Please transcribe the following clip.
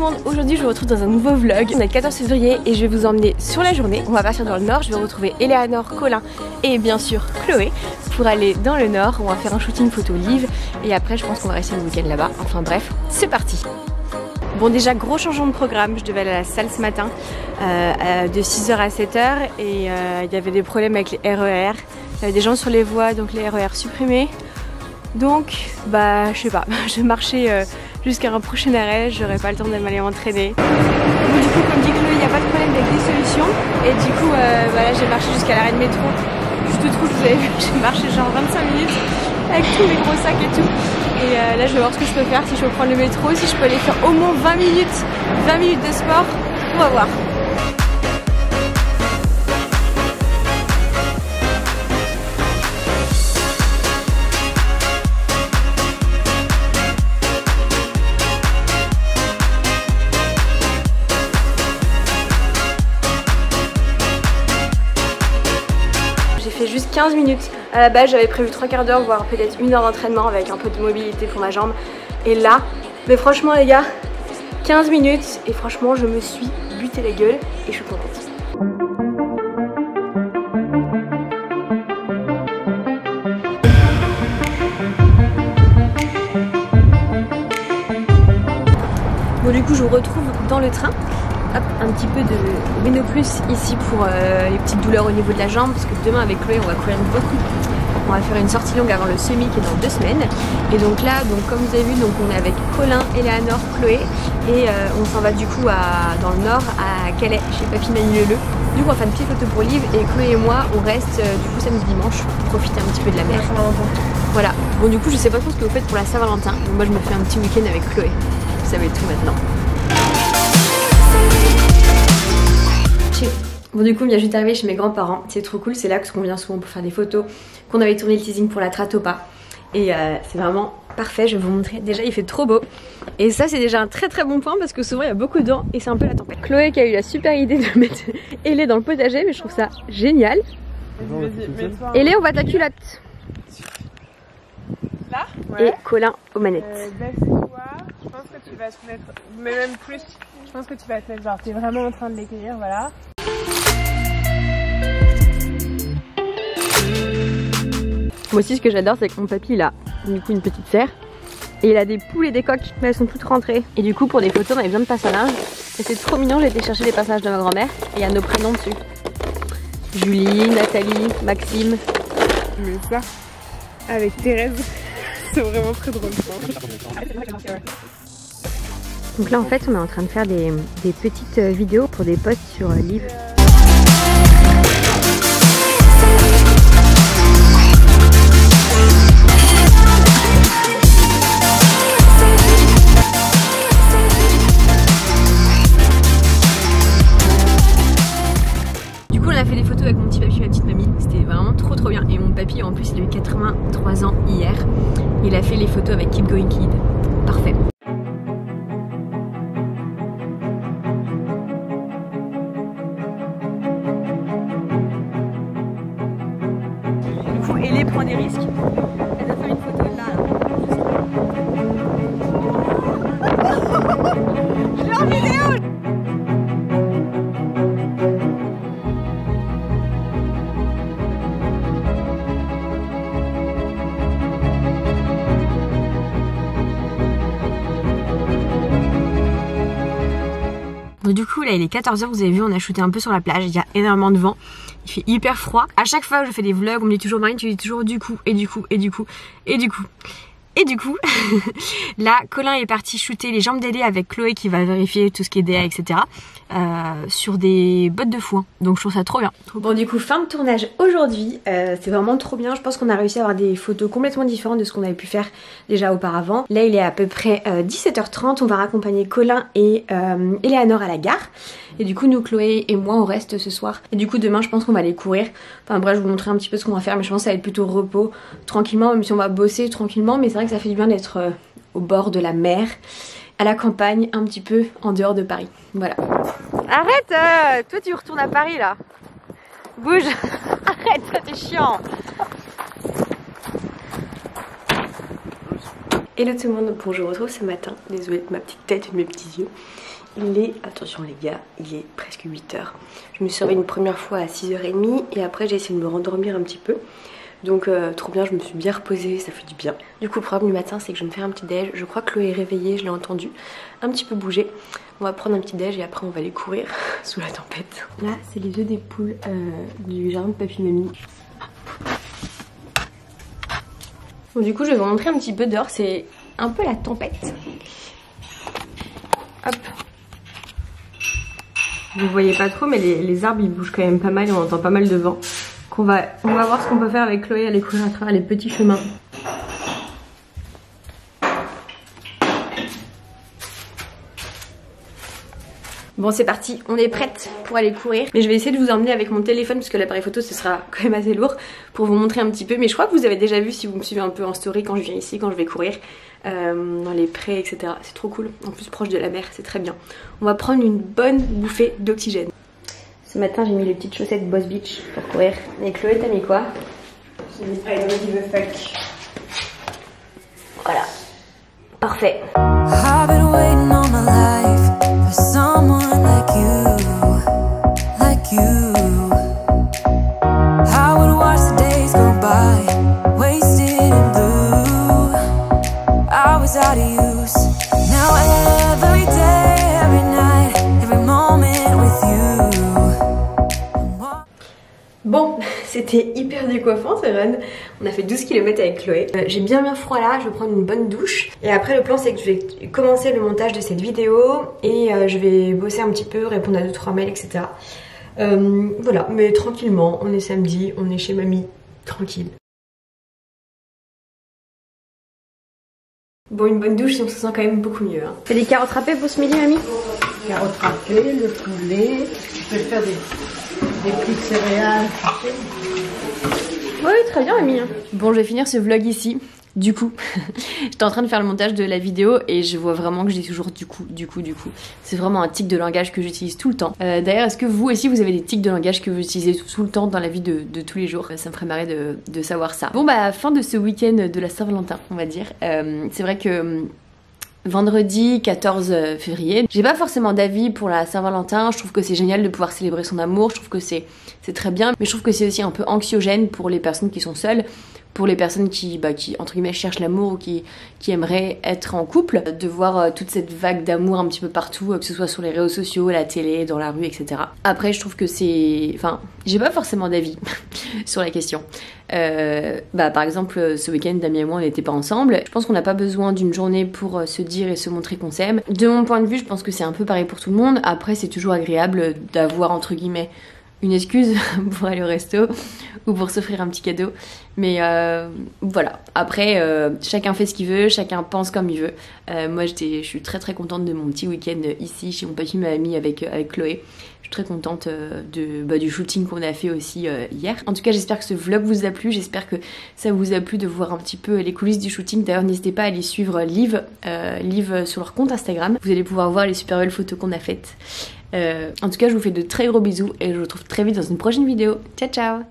monde, aujourd'hui je vous retrouve dans un nouveau vlog. On est le 14 février et je vais vous emmener sur la journée. On va partir dans le nord, je vais retrouver Eleanor, Colin et bien sûr Chloé pour aller dans le nord. On va faire un shooting photo live et après je pense qu'on va rester le week-end là-bas. Enfin bref, c'est parti. Bon, déjà gros changement de programme, je devais aller à la salle ce matin de 6h à 7h et il y avait des problèmes avec les RER. Il y avait des gens sur les voies, donc les RER supprimés. Donc bah je sais pas, je marchais jusqu'à un prochain arrêt, j'aurais pas le temps d'aller m'entraîner. Du coup comme dit Chloé, il n'y a pas de problème avec les solutions. Et du coup voilà, j'ai marché jusqu'à l'arrêt de métro. Juste trop, vous avez vu, j'ai marché genre 25 minutes avec tous mes gros sacs et tout. Et là je vais voir ce que je peux faire, si je peux prendre le métro, si je peux aller faire au moins 20 minutes de sport, on va voir. J'ai fait juste 15 minutes. À la base j'avais prévu 3 quarts d'heure, voire peut-être 1 heure d'entraînement avec un peu de mobilité pour ma jambe. Et là, mais franchement les gars, 15 minutes et franchement je me suis buté la gueule et je suis contente. Bon du coup je vous retrouve dans le train. Hop, un petit peu de Ménoplus ici pour les petites douleurs au niveau de la jambe parce que demain avec Chloé on va courir beaucoup. On va faire une sortie longue avant le semi qui est dans 2 semaines. Et donc là, comme vous avez vu, donc on est avec Colin, Eleanor, Chloé et on s'en va du coup dans le nord à Calais chez Papy Manu Leleu. Du coup on va faire une petite photo pour livre et Chloé et moi on reste du coup samedi dimanche pour profiter un petit peu de la mer. Voilà. Bon du coup je sais pas trop ce que vous faites pour la Saint-Valentin. Moi je me fais un petit week-end avec Chloé. Vous savez tout maintenant. Bon du coup on vient juste d'arriver chez mes grands-parents, c'est trop cool, c'est là qu'on vient souvent pour faire des photos, qu'on avait tourné le teasing pour la Tratopa et c'est vraiment parfait, je vais vous montrer, déjà il fait trop beau et ça c'est déjà un très très bon point parce que souvent il y a beaucoup de vent et c'est un peu la tempête. Chloé qui a eu la super idée de mettre Elé dans le potager mais je trouve ça génial. Elé on va ta culotte. Là ouais. Et Colin aux manettes. C'est quoi? Je pense que tu vas te mettre, mais même plus, je pense que tu vas te mettre genre t'es vraiment en train de l'écrire, voilà. Moi aussi ce que j'adore c'est que mon papy il a du coup une petite serre et il a des poules et des coques mais elles sont toutes rentrées et du coup pour des photos on avait besoin de passe à linge et c'est trop mignon, j'ai été chercher les passages de ma grand-mère et il y a nos prénoms dessus. Julie, Nathalie, Maxime. Mais ça avec Thérèse c'est vraiment très drôle. Donc là en fait on est en train de faire des petites vidéos pour des posts sur Live. Du coup on a fait des photos avec mon petit papy et ma petite mamie, c'était vraiment trop bien et mon papy en plus il a eu 83 ans hier, il a fait les photos avec Keep Going Kid, parfait. Elé prend des risques. Elle doit faire une photo là. Je l'ai en vidéo. Bon, du coup là il est 14h, vous avez vu on a shooté un peu sur la plage, il y a énormément de vent. Il fait hyper froid. À chaque fois que je fais des vlogs, on me dit toujours Marine, tu dis toujours du coup, et du coup, et du coup, et du coup. Et du coup, là, Colin est parti shooter les jambes d'Elé avec Chloé qui va vérifier tout ce qui est DA, etc. Sur des bottes de foin. Donc je trouve ça trop bien. Bon du coup, fin de tournage aujourd'hui. C'est vraiment trop bien. Je pense qu'on a réussi à avoir des photos complètement différentes de ce qu'on avait pu faire déjà auparavant. Là, il est à peu près 17h30. On va raccompagner Colin et Eleanor à la gare. Et du coup, nous, Chloé et moi, on reste ce soir. Et du coup, demain, je pense qu'on va aller courir. Enfin bref, je vous montrer un petit peu ce qu'on va faire. Mais je pense que ça va être plutôt repos, tranquillement. Même si on va bosser tranquillement. Mais c'est vrai que ça fait du bien d'être au bord de la mer, à la campagne, un petit peu en dehors de Paris. Voilà. Arrête, toi tu retournes à Paris là. Bouge. Arrête, ça t'es chiant. Hello tout le monde, bon je vous retrouve ce matin. Désolée de ma petite tête et de mes petits yeux. Il est, attention les gars, il est presque 8 h. Je me suis réveillée une première fois à 6 h30 et après j'ai essayé de me rendormir un petit peu. Donc trop bien, je me suis bien reposée, ça fait du bien. Du coup le programme du matin c'est que je vais me faire un petit déj. Je crois que Chloé est réveillée, je l'ai entendu un petit peu bouger. On va prendre un petit déj et après on va aller courir sous la tempête. Là c'est les œufs des poules du jardin de papy mamie. Bon, du coup je vais vous montrer un petit peu dehors, c'est un peu la tempête. Hop. Vous voyez pas trop mais les arbres ils bougent quand même pas mal et on entend pas mal de vent. Donc on va voir ce qu'on peut faire avec Chloé, aller courir à travers les petits chemins. Bon c'est parti, on est prête pour aller courir. Mais je vais essayer de vous emmener avec mon téléphone parce que l'appareil photo ce sera quand même assez lourd pour vous montrer un petit peu. Mais je crois que vous avez déjà vu si vous me suivez un peu en story quand je viens ici, quand je vais courir dans les prés etc. C'est trop cool, en plus proche de la mer, c'est très bien. On va prendre une bonne bouffée d'oxygène. Ce matin j'ai mis les petites chaussettes Boss Beach pour courir. Et Chloé t'as mis quoi? J'ai mis I don't give a fuck. Voilà, parfait. Bon, c'était hyper décoiffant ce run. On a fait 12 km avec Chloé. J'ai bien froid là, je vais prendre une bonne douche. Et après le plan c'est que je vais commencer le montage de cette vidéo et je vais bosser un petit peu, répondre à 2-3 mails, etc. Voilà, mais tranquillement, on est samedi, on est chez mamie, tranquille. Bon, une bonne douche, on se sent quand même beaucoup mieux. Hein. Fais des carottes râpées pour ce midi, mamie? Carottes râpées, le poulet, tu peux faire des petites céréales. Oui, très bien, mamie. Bon, je vais finir ce vlog ici. Du coup, j'étais en train de faire le montage de la vidéo et je vois vraiment que je dis toujours du coup. C'est vraiment un tic de langage que j'utilise tout le temps. D'ailleurs, est-ce que vous aussi vous avez des tics de langage que vous utilisez tout le temps dans la vie de tous les jours? Ça me ferait marrer de savoir ça. Bon bah, fin de ce week-end de la Saint-Valentin, on va dire. C'est vrai que vendredi 14 février, j'ai pas forcément d'avis pour la Saint-Valentin. Je trouve que c'est génial de pouvoir célébrer son amour, je trouve que c'est très bien, mais je trouve que c'est aussi un peu anxiogène pour les personnes qui sont seules, pour les personnes qui entre guillemets cherchent l'amour ou qui aimeraient être en couple, de voir toute cette vague d'amour un petit peu partout, que ce soit sur les réseaux sociaux, la télé, dans la rue, etc. Après je trouve que c'est... Enfin, j'ai pas forcément d'avis sur la question. Par exemple ce week-end Damien et moi on n'était pas ensemble. Je pense qu'on n'a pas besoin d'une journée pour se dire et se montrer qu'on s'aime. De mon point de vue je pense que c'est un peu pareil pour tout le monde. Après c'est toujours agréable d'avoir entre guillemets une excuse pour aller au resto ou pour s'offrir un petit cadeau, mais voilà, après chacun fait ce qu'il veut, chacun pense comme il veut. Moi je suis très contente de mon petit week-end ici chez mon papy et ma mamie avec Chloé. Je suis très contente du shooting qu'on a fait aussi hier. En tout cas j'espère que ce vlog vous a plu, j'espère que ça vous a plu de voir un petit peu les coulisses du shooting. D'ailleurs n'hésitez pas à aller suivre Liv sur leur compte Instagram, vous allez pouvoir voir les super belles photos qu'on a faites. En tout cas je vous fais de très gros bisous et je vous retrouve très vite dans une prochaine vidéo. Ciao ciao.